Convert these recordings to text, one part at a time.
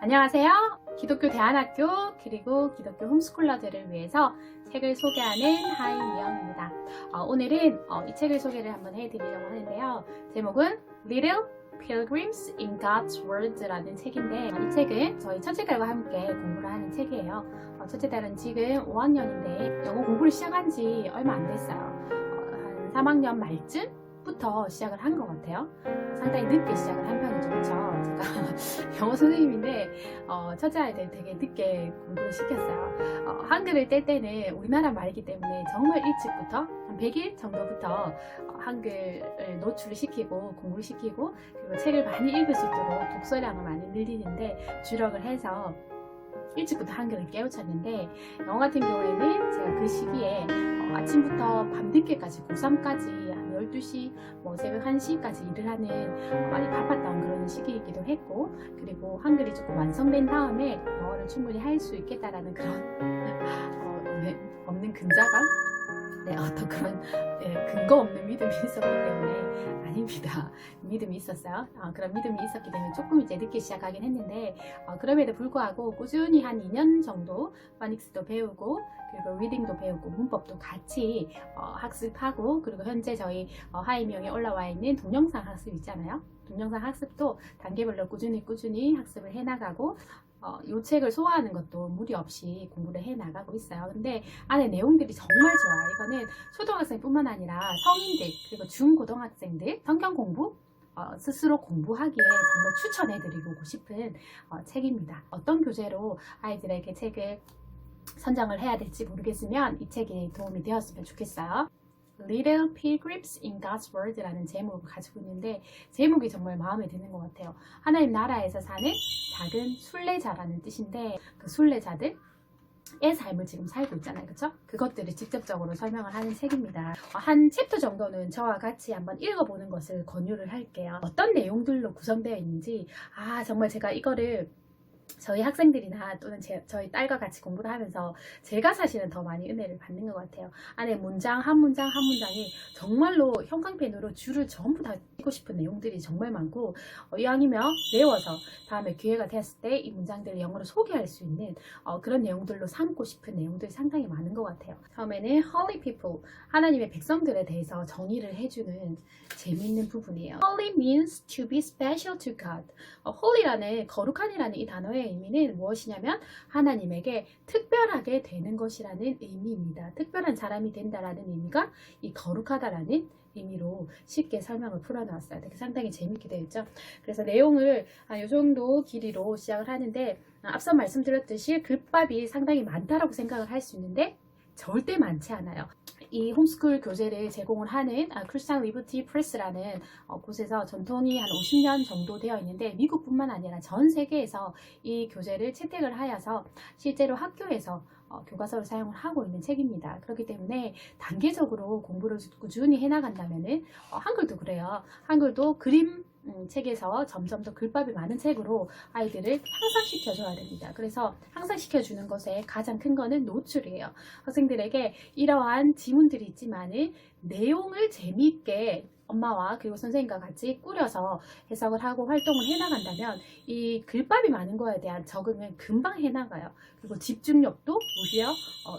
안녕하세요. 기독교 대안학교 그리고 기독교 홈스쿨러들을 위해서 책을 소개하는 하이미영입니다. 오늘은 이 책을 소개를 한번 해드리려고 하는데요. 제목은 Little Pilgrims in God's Word라는 책인데 이 책은 저희 첫째 딸과 함께 공부를 하는 책이에요. 첫째 딸은 지금 5학년인데 영어 공부를 시작한 지 얼마 안 됐어요. 한 3학년 말쯤부터 시작을 한 것 같아요. 상당히 늦게 시작을 한 편이죠. 그렇죠? 제가 영어 선생님인데 첫째 아이들 되게 늦게 공부를 시켰어요. 한글을 뗄 때는 우리나라 말이기 때문에 정말 일찍부터 한 100일 정도부터 한글을 노출을 시키고 공부를 시키고 그리고 책을 많이 읽을 수 있도록 독서량을 많이 늘리는데 주력을 해서 일찍부터 한글을 깨우쳤는데 영어 같은 경우에는 제가 그 시기에 아침부터 밤늦게까지 고3까지 한 12시 새벽 1시까지 일을 하는 많이 바빴던 그런 시기이기도 했고 그리고 한글이 조금 완성된 다음에 영어를 충분히 할 수 있겠다라는 그런 없는 근자감? 어떤 그런 근거 없는 믿음이 있었기 때문에 아닙니다. 믿음이 있었어요. 그런 믿음이 있었기 때문에 조금 이제 늦게 시작하긴 했는데 그럼에도 불구하고 꾸준히 한 2년 정도 파닉스도 배우고 그리고 리딩도 배우고 문법도 같이 학습하고 그리고 현재 저희 하이명에 올라와 있는 동영상 학습 있잖아요. 동영상 학습도 단계별로 꾸준히 학습을 해나가고 이 책을 소화하는 것도 무리 없이 공부를 해나가고 있어요. 근데 안에 내용들이 정말 좋아요. 이거는 초등학생뿐만 아니라 성인들 그리고 중고등학생들 성경 공부 스스로 공부하기에 정말 추천해드리고 싶은 책입니다. 어떤 교재로 아이들에게 책을 선정을 해야 될지 모르겠으면 이 책이 도움이 되었으면 좋겠어요. Little Pilgrims in God's Word라는 제목을 가지고 있는데 제목이 정말 마음에 드는 것 같아요. 하나님 나라에서 사는 작은 순례자라는 뜻인데 그 순례자들의 삶을 지금 살고 있잖아요. 그쵸? 그것들을 직접적으로 설명을 하는 책입니다. 한 챕터 정도는 저와 같이 한번 읽어보는 것을 권유를 할게요. 어떤 내용들로 구성되어 있는지 정말 제가 이거를 저희 학생들이나 또는 저희 딸과 같이 공부를 하면서 제가 사실은 더 많이 은혜를 받는 것 같아요. 안에 문장 한 문장이 정말로 형광펜으로 줄을 전부 다 읽고 싶은 내용들이 정말 많고 이왕이면 외워서 다음에 기회가 됐을 때 이 문장들을 영어로 소개할 수 있는 그런 내용들로 삼고 싶은 내용들이 상당히 많은 것 같아요. 처음에는 Holy People, 하나님의 백성들에 대해서 정의를 해주는 재미있는 부분이에요. Holy means to be special to God. Holy라는 거룩한이라는 이 단어의 의미는 무엇이냐면 하나님에게 특별하게 되는 것이라는 의미입니다. 특별한 사람이 된다라는 의미가 이 거룩하다라는 의미로 쉽게 설명을 풀어놨어요. 되게 상당히 재밌게 되어 있죠. 그래서 내용을 이 정도 길이로 시작을 하는데 앞서 말씀드렸듯이 글밥이 상당히 많다라고 생각을 할 수 있는데 절대 많지 않아요. 이 홈스쿨 교재를 제공을 하는 크리스찬 리버티 프레스라는 곳에서 전통이 한 50년 정도 되어 있는데 미국뿐만 아니라 전 세계에서 이 교재를 채택을 하여서 실제로 학교에서 교과서를 사용을 하고 있는 책입니다. 그렇기 때문에 단계적으로 공부를 꾸준히 해나간다면은 한글도 그래요. 한글도 그림 책에서 점점 더 글밥이 많은 책으로 아이들을 향상시켜줘야 됩니다. 그래서 향상시켜주는 것에 가장 큰 거는 노출이에요. 학생들에게 이러한 지문들이 있지만은 내용을 재미있게 엄마와 그리고 선생님과 같이 꾸려서 해석을 하고 활동을 해나간다면 이 글밥이 많은 거에 대한 적응은 금방 해나가요. 그리고 집중력도 오히려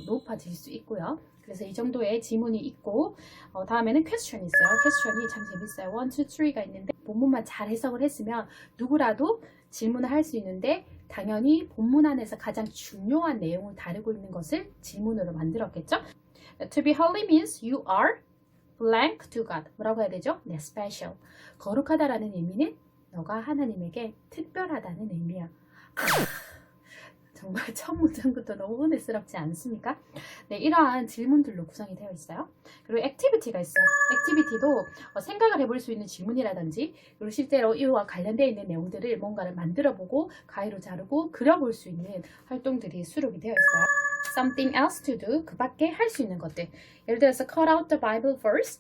높아질 수 있고요. 그래서 이 정도의 지문이 있고 다음에는 퀘스천이 있어요. 퀘스천이 참 재밌어요. 1, 2, 3가 있는데 본문만 잘 해석을 했으면 누구라도 질문을 할 수 있는데 당연히 본문 안에서 가장 중요한 내용을 다루고 있는 것을 질문으로 만들었겠죠. To be holy means you are blank to God. 뭐라고 해야 되죠? 네, special. 거룩하다라는 의미는 너가 하나님에게 특별하다는 의미야. 정말 첫 문장부터 너무 은혜스럽지 않습니까? 네, 이러한 질문들로 구성이 되어 있어요. 그리고 액티비티가 있어요. 액티비티도 생각을 해볼 수 있는 질문이라든지 그리고 실제로 이와 관련되어 있는 내용들을 뭔가를 만들어보고 가위로 자르고 그려볼 수 있는 활동들이 수록이 되어 있어요. Something else to do, 그 밖에 할 수 있는 것들. 예를 들어서 cut out the Bible verse.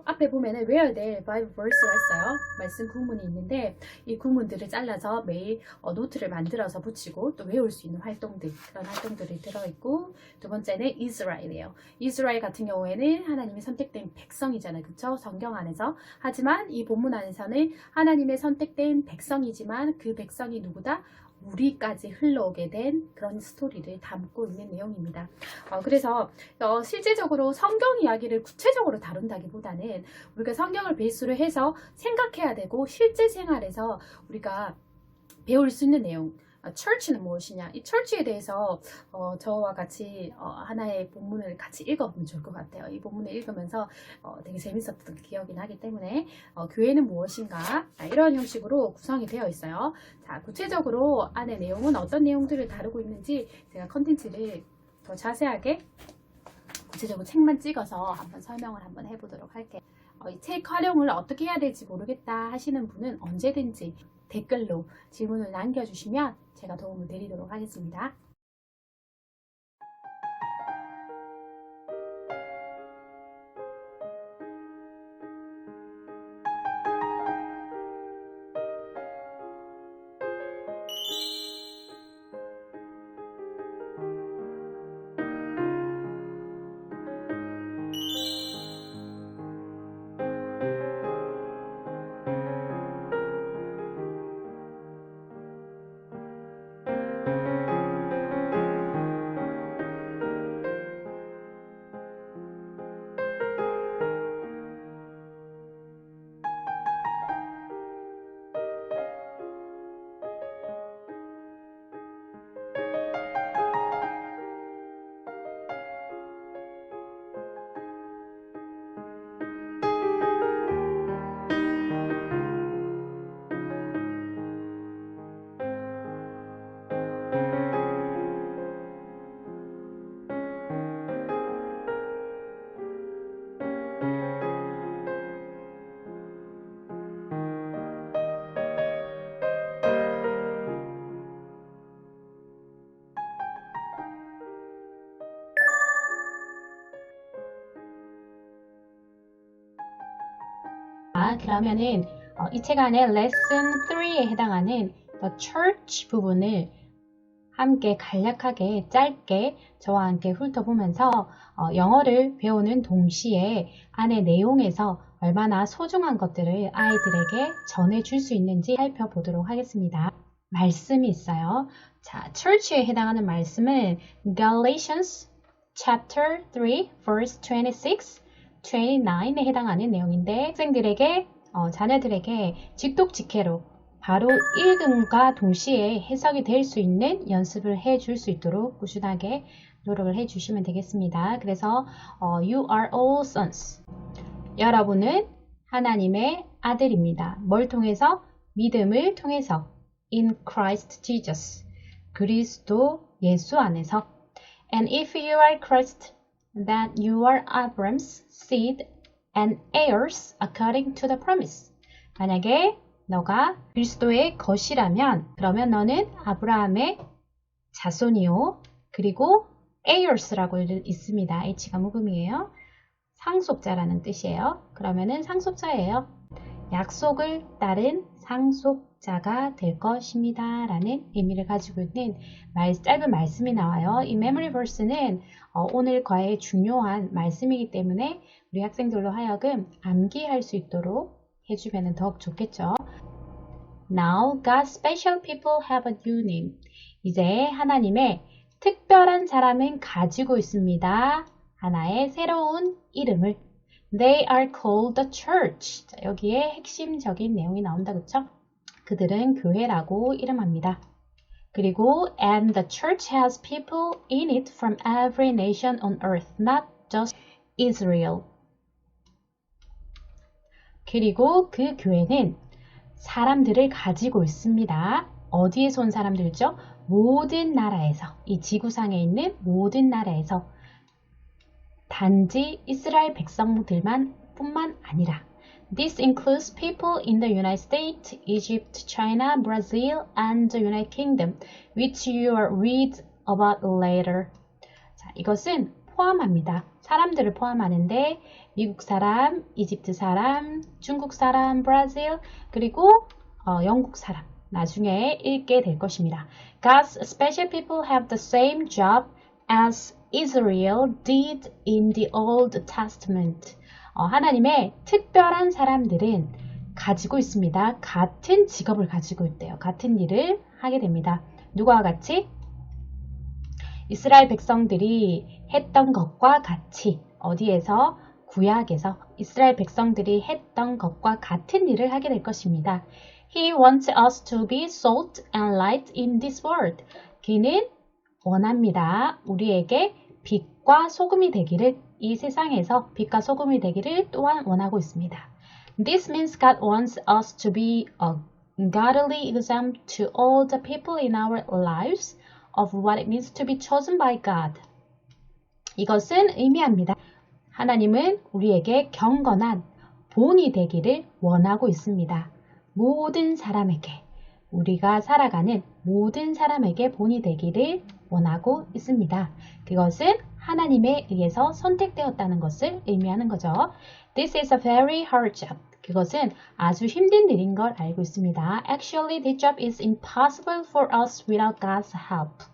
앞에 보면은 외워야 될 Bible verse가 있어요. 말씀 구문이 있는데 이 구문들을 잘라서 매일 노트를 만들어서 붙이고 또 외울 수 있는 활동들, 그런 활동들이 들어있고 두 번째는 Israel이에요. 이스라엘 같은 경우에는 하나님의 선택된 백성이잖아요. 그쵸? 성경 안에서. 하지만 이 본문 안에서는 하나님의 선택된 백성이지만 그 백성이 누구다? 물이까지 흘러오게 된 그런 스토리를 담고 있는 내용입니다. 그래서 실제적으로 성경 이야기를 구체적으로 다룬다기보다는 우리가 성경을 베이스로 해서 생각해야 되고 실제 생활에서 우리가 배울 수 있는 내용, church는 무엇이냐, 이 church에 대해서 저와 같이 하나의 본문을 같이 읽어보면 좋을 것 같아요. 이 본문을 읽으면서 되게 재밌었던 기억이 나기 때문에 교회는 무엇인가, 이런 형식으로 구성이 되어 있어요. 자, 구체적으로 안에 내용은 어떤 내용들을 다루고 있는지 제가 컨텐츠를 더 자세하게 구체적으로 책만 찍어서 한번 설명을 한번 해보도록 할게요. 이 책 활용을 어떻게 해야 될지 모르겠다 하시는 분은 언제든지 댓글로 질문을 남겨주시면 제가 도움을 드리도록 하겠습니다. 그러면은 이 책 안에 Lesson 3에 해당하는 The Church 부분을 함께 간략하게 짧게 저와 함께 훑어보면서 영어를 배우는 동시에 안의 내용에서 얼마나 소중한 것들을 아이들에게 전해줄 수 있는지 살펴보도록 하겠습니다. 말씀이 있어요. 자, church에 해당하는 말씀은 Galatians chapter 3 verse 26, 29에 해당하는 내용인데 학생들에게, 자녀들에게 직독직해로 바로 읽음과 동시에 해석이 될 수 있는 연습을 해줄 수 있도록 꾸준하게 노력을 해주시면 되겠습니다. 그래서 You are all sons. 여러분은 하나님의 아들입니다. 뭘 통해서? 믿음을 통해서. In Christ Jesus. 그리스도 예수 안에서. And if you are Christ, then you are Abraham's seed and heirs according to the promise. 만약에 너가 그리스도의 것이라면 그러면 너는 아브라함의 자손이요. 그리고 heirs라고 있습니다. H가 묵음이에요. 상속자라는 뜻이에요. 그러면은 상속자예요. 약속을 따른 상속자가 될 것입니다. 라는 의미를 가지고 있는 짧은 말씀이 나와요. 이 memory verse는 오늘 과외의 중요한 말씀이기 때문에 우리 학생들로 하여금 암기할 수 있도록 해주면 더욱 좋겠죠. Now God's special people have a new name. 이제 하나님의 특별한 사람은 가지고 있습니다. 하나의 새로운 이름을. They are called the church. 자, 여기에 핵심적인 내용이 나온다, 그쵸? 그들은 교회라고 이름합니다. 그리고 and the church has people in it from every nation on earth, not just Israel. 그리고 그 교회는 사람들을 가지고 있습니다. 어디에서 온 사람들이죠? 모든 나라에서, 이 지구상에 있는 모든 나라에서 단지 이스라엘 백성들만 뿐만 아니라 This includes people in the United States, Egypt, China, Brazil, and the United Kingdom, which you will read about later. 자, 이것은 포함합니다. 사람들을 포함하는데 미국 사람, 이집트 사람, 중국 사람, 브라질, 그리고 영국 사람. 나중에 읽게 될 것입니다. God's special people have the same job as Israel did in the Old Testament. 하나님의 특별한 사람들은 가지고 있습니다. 같은 직업을 가지고 있대요. 같은 일을 하게 됩니다. 누구와 같이? 이스라엘 백성들이 했던 것과 같이 어디에서? 구약에서 이스라엘 백성들이 했던 것과 같은 일을 하게 될 것입니다. He wants us to be salt and light in this world. 그는 원합니다. 우리에게 빛과 소금이 되기를 이 세상에서 빛과 소금이 되기를 또한 원하고 있습니다. This means God wants us to be a godly example to all the people in our lives of what it means to be chosen by God. 이것은 의미합니다. 하나님은 우리에게 경건한 본이 되기를 원하고 있습니다. 모든 사람에게, 우리가 살아가는 모든 사람에게 본이 되기를 원하고 있습니다. 그것은 하나님에 의해서 선택되었다는 것을 의미하는 거죠. This is a very hard job. 그것은 아주 힘든 일인 걸 알고 있습니다. Actually, this job is impossible for us without God's help.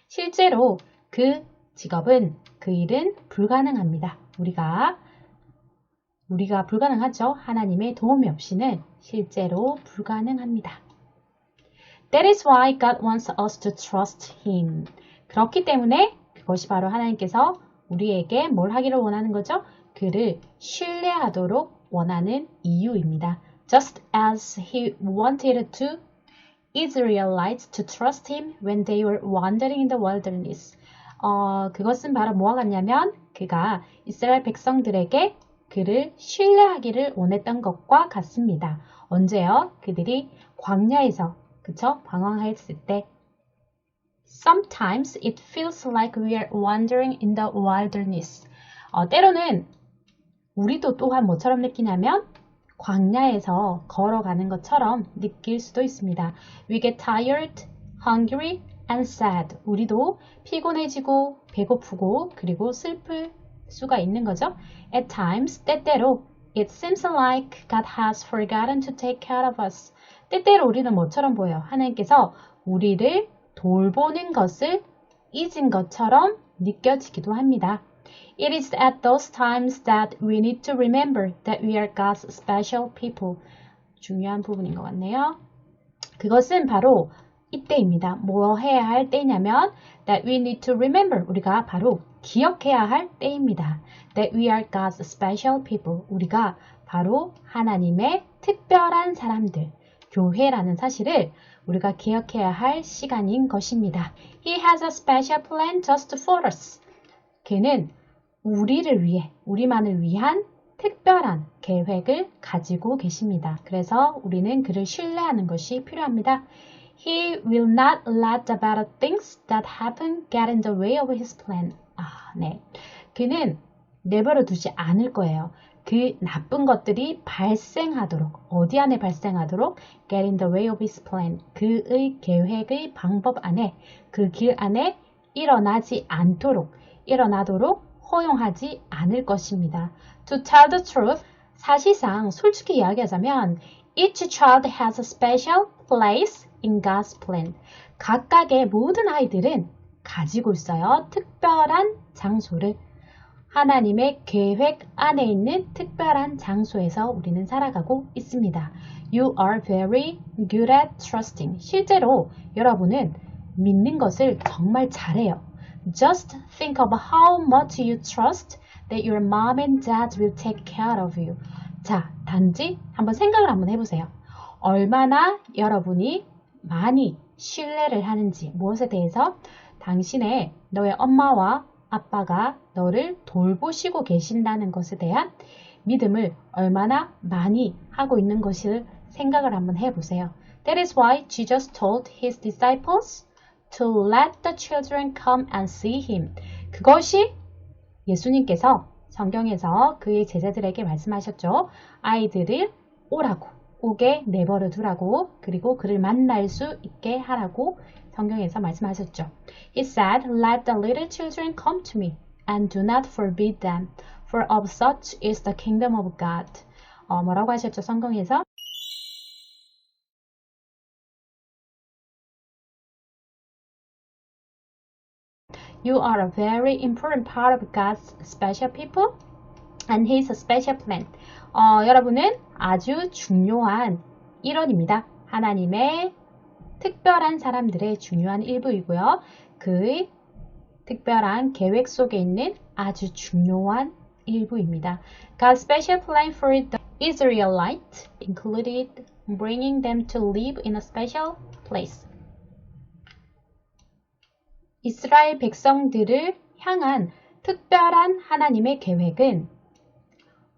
실제로 그 직업은, 그 일은 불가능합니다. 우리가 불가능하죠. 하나님의 도움이 없이는 실제로 불가능합니다. That is why God wants us to trust Him. 그렇기 때문에 그것이 바로 하나님께서 우리에게 뭘 하기를 원하는 거죠? 그를 신뢰하도록 원하는 이유입니다. Just as He wanted to Israelites to trust Him when they were wandering in the wilderness. 그것은 바로 뭐와 같냐면 그가 이스라엘 백성들에게 그를 신뢰하기를 원했던 것과 같습니다. 언제요? 그들이 광야에서 그쵸? 방황했을 때 Sometimes it feels like we are wandering in the wilderness. 때로는 우리도 또한 뭐처럼 느끼냐면 광야에서 걸어가는 것처럼 느낄 수도 있습니다. We get tired, hungry, and sad. 우리도 피곤해지고 배고프고 그리고 슬플 수가 있는 거죠. At times, 때때로 it seems like God has forgotten to take care of us. 때때로 우리는 뭐처럼 보여요? 하나님께서 우리를 돌보는 것을 잊은 것처럼 느껴지기도 합니다. It is at those times that we need to remember that we are God's special people. 중요한 부분인 것 같네요. 그것은 바로 이때입니다. 뭐 해야 할 때냐면 that we need to remember. 우리가 바로 기억해야 할 때입니다. That we are God's special people. 우리가 바로 하나님의 특별한 사람들. 교회라는 사실을 우리가 기억해야 할 시간인 것입니다. He has a special plan just for us. 그는 우리를 위해, 우리만을 위한 특별한 계획을 가지고 계십니다. 그래서 우리는 그를 신뢰하는 것이 필요합니다. He will not let the bad things that happen get in the way of his plan. 네. 그는 내버려 두지 않을 거예요. 그 나쁜 것들이 발생하도록, 어디 안에 발생하도록 get in the way of his plan. 그의 계획의 방법 안에, 그 길 안에 일어나도록 허용하지 않을 것입니다. To tell the truth, 사실상 솔직히 이야기하자면 each child has a special place in God's plan. 각각의 모든 아이들은 가지고 있어요. 특별한 장소를. 하나님의 계획 안에 있는 특별한 장소에서 우리는 살아가고 있습니다. You are very good at trusting. 실제로 여러분은 믿는 것을 정말 잘해요. Just think of how much you trust that your mom and dad will take care of you. 자, 단지 한번 생각을 한번 해보세요. 얼마나 여러분이 많이 신뢰를 하는지, 무엇에 대해서? 당신의 너의 엄마와 아빠가 너를 돌보시고 계신다는 것에 대한 믿음을 얼마나 많이 하고 있는 것을 생각을 한번 해보세요. That is why Jesus told his disciples to let the children come and see him. 그것이 예수님께서 성경에서 그의 제자들에게 말씀하셨죠. 아이들을 오게 내버려 두라고, 그리고 그를 만날 수 있게 하라고 성경에서 말씀하셨죠. He said, let the little children come to me and do not forbid them, for of such is the kingdom of God. 뭐라고 하셨죠? 성경에서? You are a very important part of God's special people. and his special plan. 여러분은 아주 중요한 일원입니다. 하나님의 특별한 사람들의 중요한 일부이고요. 그의 특별한 계획 속에 있는 아주 중요한 일부입니다. God's special plan for the Israelites included bringing them to live in a special place. 이스라엘 백성들을 향한 특별한 하나님의 계획은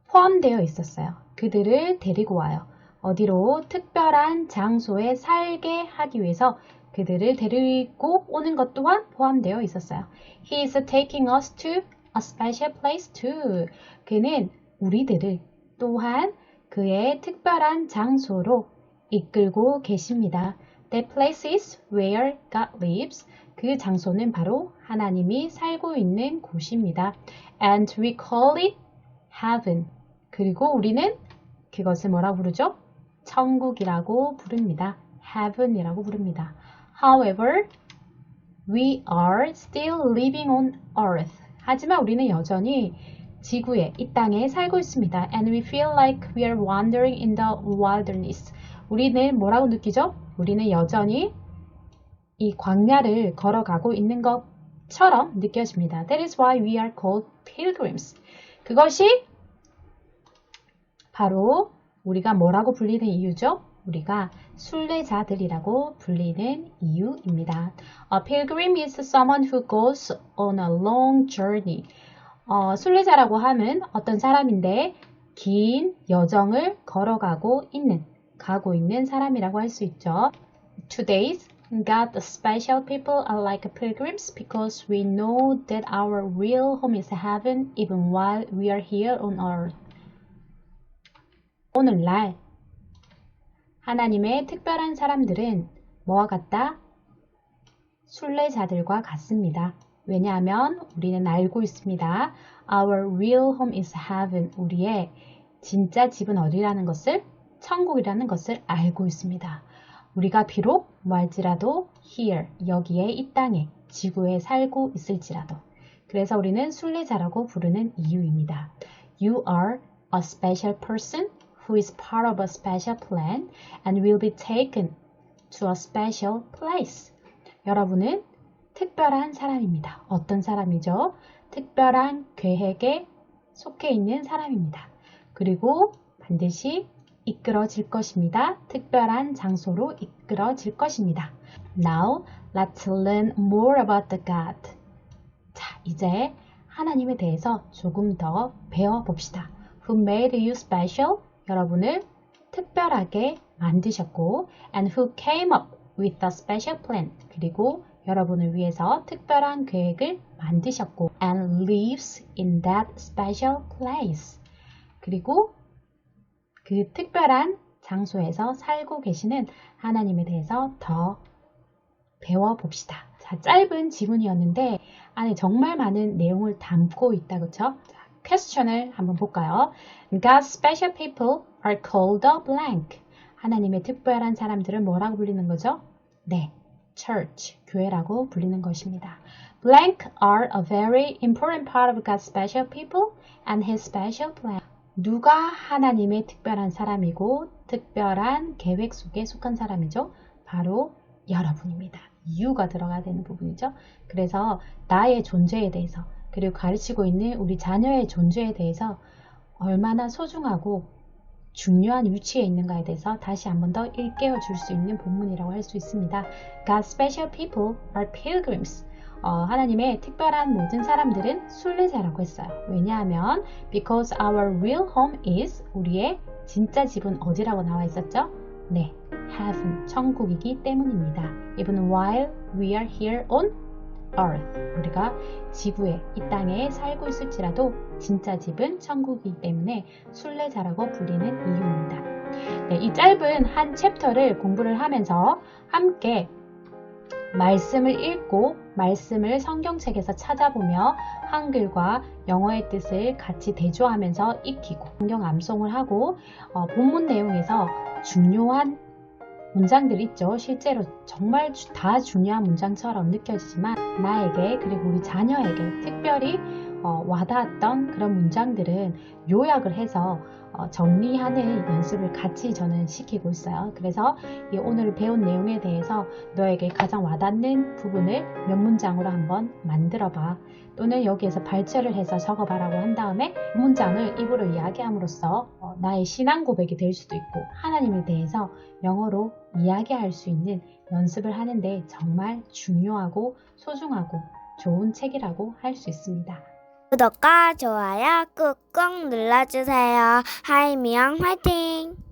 포함되어 있었어요. 그들을 데리고 와요. 어디로? 특별한 장소에 살게 하기 위해서 그들을 데리고 오는 것 또한 포함되어 있었어요. He is taking us to a special place too. 그는 우리들을 또한 그의 특별한 장소로 이끌고 계십니다. That place is where God lives. 그 장소는 바로 하나님이 살고 있는 곳입니다. And we call it heaven. 그리고 우리는 그것을 뭐라고 부르죠? 천국이라고 부릅니다. Heaven이라고 부릅니다. However, we are still living on earth. 하지만 우리는 여전히 지구에, 이 땅에 살고 있습니다. And we feel like we are wandering in the wilderness. 우리는 뭐라고 느끼죠? 우리는 여전히 이 광야를 걸어가고 있는 것처럼 느껴집니다. That is why we are called pilgrims. 그것이 바로 우리가 뭐라고 불리는 이유죠? 우리가 순례자들이라고 불리는 이유입니다. A pilgrim is someone who goes on a long journey. 순례자라고 하면 어떤 사람인데 긴 여정을 가고 있는 사람이라고 할 수 있죠. Today's God's special people are like pilgrims because we know that our real home is heaven even while we are here on earth. 오늘날 하나님의 특별한 사람들은 뭐와 같다? 순례자들과 같습니다. 왜냐하면 우리는 알고 있습니다. Our real home is heaven. 우리의 진짜 집은 어디라는 것을, 천국이라는 것을 알고 있습니다. 우리가 비록 뭐할지라도 here, 여기에 이 땅에, 지구에 살고 있을지라도. 그래서 우리는 순례자라고 부르는 이유입니다. You are a special person who is part of a special plan and will be taken to a special place. 여러분은 특별한 사람입니다. 어떤 사람이죠? 특별한 계획에 속해 있는 사람입니다. 그리고 반드시 이끌어질 것입니다. 특별한 장소로 이끌어질 것입니다. Now, let's learn more about the God. 자, 이제 하나님에 대해서 조금 더 배워봅시다. Who made you special? 여러분을 특별하게 만드셨고 and who came up with a special plan. 그리고 여러분을 위해서 특별한 계획을 만드셨고 and lives in that special place. 그리고 그 특별한 장소에서 살고 계시는 하나님에 대해서 더 배워봅시다. 자, 짧은 지문이었는데 안에 정말 많은 내용을 담고 있다, 그쵸? 퀘스천을 한번 볼까요? God's special people are called a blank. 하나님의 특별한 사람들을 뭐라고 불리는 거죠? 네, church, 교회라고 불리는 것입니다. Blank are a very important part of God's special people and His special plan. 누가 하나님의 특별한 사람이고 특별한 계획 속에 속한 사람이죠? 바로 여러분입니다. you가 들어가야 되는 부분이죠. 그래서 나의 존재에 대해서 그리고 가르치고 있는 우리 자녀의 존재에 대해서 얼마나 소중하고 중요한 위치에 있는가에 대해서 다시 한 번 더 일깨워 줄 수 있는 본문이라고 할 수 있습니다. God's special people are pilgrims. 하나님의 특별한 모든 사람들은 순례자라고 했어요. 왜냐하면 because our real home is 우리의 진짜 집은 어디라고 나와 있었죠? 네, heaven, 천국이기 때문입니다. Even while we are here on earth. 우리가 지구에, 이 땅에 살고 있을지라도 진짜 집은 천국이기 때문에 순례자라고 불리는 이유입니다. 네, 이 짧은 한 챕터를 공부를 하면서 함께 말씀을 읽고 말씀을 성경책에서 찾아보며 한글과 영어의 뜻을 같이 대조하면서 익히고 성경 암송을 하고 본문 내용에서 중요한 문장들 있죠. 실제로 정말 다 중요한 문장처럼 느껴지지만 나에게 그리고 우리 자녀에게 특별히 와닿았던 그런 문장들은 요약을 해서 정리하는 연습을 같이 저는 시키고 있어요. 그래서 이 오늘 배운 내용에 대해서 너에게 가장 와닿는 부분을 몇 문장으로 한번 만들어 봐. 또는 여기에서 발췌를 해서 적어봐라고 한 다음에 그 문장을 입으로 이야기함으로써 나의 신앙 고백이 될 수도 있고 하나님에 대해서 영어로 이야기할 수 있는 연습을 하는데 정말 중요하고 소중하고 좋은 책이라고 할 수 있습니다. 구독과 좋아요 꾹꾹 눌러주세요. 하이미영 화이팅!